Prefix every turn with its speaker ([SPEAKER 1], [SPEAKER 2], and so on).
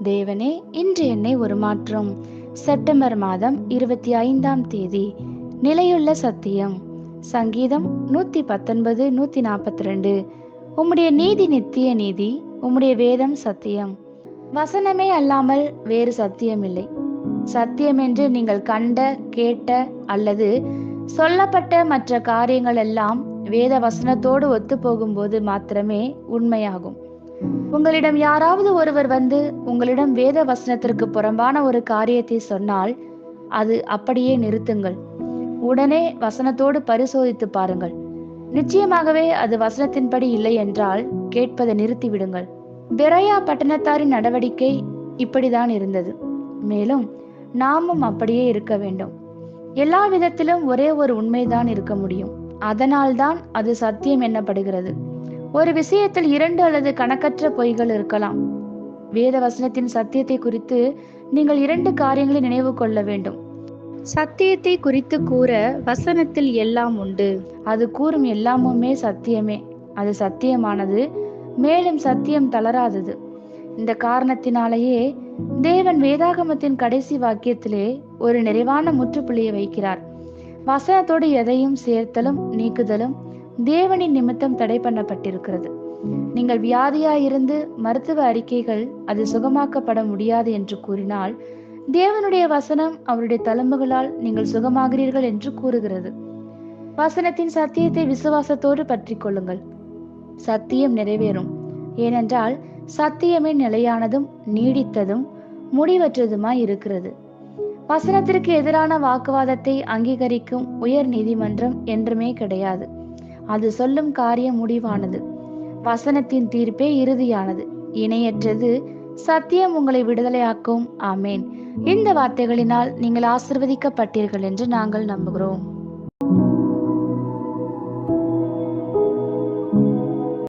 [SPEAKER 1] தேவனே, இன்று என்னை ஒரு மாற்றம். செப்டம்பர் மாதம் 25ஆம் தேதி. நிலையுள்ள சத்தியம். சங்கீதம் 119, 142. உம்முடைய நீதி நித்திய நீதி, உம்முடைய வேதம் சத்தியம். வசனமே அல்லாமல் வேறு சத்தியமில்லை. சத்தியம் என்று நீங்கள் கண்ட, கேட்ட அல்லது சொல்லப்பட்ட மற்ற காரியங்கள் எல்லாம் வேத வசனத்தோடு ஒத்து போகும்போது மாத்திரமே உண்மையாகும். உங்களிடம் யாராவது ஒருவர் வந்து உங்களிடம் வேத வசனத்திற்கு புறம்பான ஒரு காரியத்தை சொன்னால் அது அப்படியே நிறுத்துங்கள். உடனே வசனத்தோடு பரிசோதித்து பாருங்கள். நிச்சயமாகவே அது வசனத்தின்படி இல்லை என்றால் கேட்பதை நிறுத்திவிடுங்கள். பெரையா பட்டணத்தாரின் நடவடிக்கை இப்படிதான் இருந்தது. மேலும் நாமும் அப்படியே இருக்க வேண்டும். எல்லா விதத்திலும் ஒரே ஒரு உண்மைதான் இருக்க முடியும். அதனால்தான் அது சத்தியம் என்னப்படுகிறது. ஒரு விஷயத்தில் 2 அல்லது கணக்கற்ற பொய்கள் இருக்கலாம். வேத வசனத்தின் சத்தியத்தை குறித்து நீங்கள் 2 காரியங்களை நினைவு கொள்ள வேண்டும். சத்தியத்தை குறித்து கூற வசனத்தில் எல்லாம் உண்டு. அது கூறும் எல்லாமுமே சத்தியமே. அது சத்தியமானது, மேலும் சத்தியம் தளராதது. இந்த காரணத்தினாலேயே தேவன் வேதாகமத்தின் கடைசி வாக்கியத்திலே ஒரு நிறைவான முற்றுப்புள்ளியை வைக்கிறார். வசனத்தோடு எதையும் சேர்த்தலும் நீக்குதலும் தேவனின் நிமித்தம் தடை பண்ணப்பட்டிருக்கிறது. நீங்கள் வியாதியாயிருந்து மருத்துவ அறிக்கைகள் அது சுகமாக்கப்பட முடியாது என்று கூறினால், தேவனுடைய வசனம் அவருடைய தழும்புகளால் நீங்கள் சுகமாகிறீர்கள் என்று கூறுகிறது. வசனத்தின் சத்தியத்தை விசுவாசத்தோடு பற்றி கொள்ளுங்கள். சத்தியம் நிறைவேறும். ஏனென்றால் சத்தியமே நிலையானதும் நீடித்ததும் முடிவற்றதுமாய் இருக்கிறது. வசனத்திற்கு எதிரான வாக்குவாதத்தை அங்கீகரிக்கும் உயர் நீதிமன்றம் என்றுமே கிடையாது. அது சொல்லும் காரியம் முடிவானது. வசனத்தின் தீர்ப்பே இறுதியானது, இணையற்றது. சத்தியம் உங்களை விடுதலையாக்கும். ஆமேன். இந்த வார்த்தைகளினால் நீங்கள் ஆசிர்வதிக்கப்பட்டீர்கள் என்று நாங்கள் நம்புகிறோம்.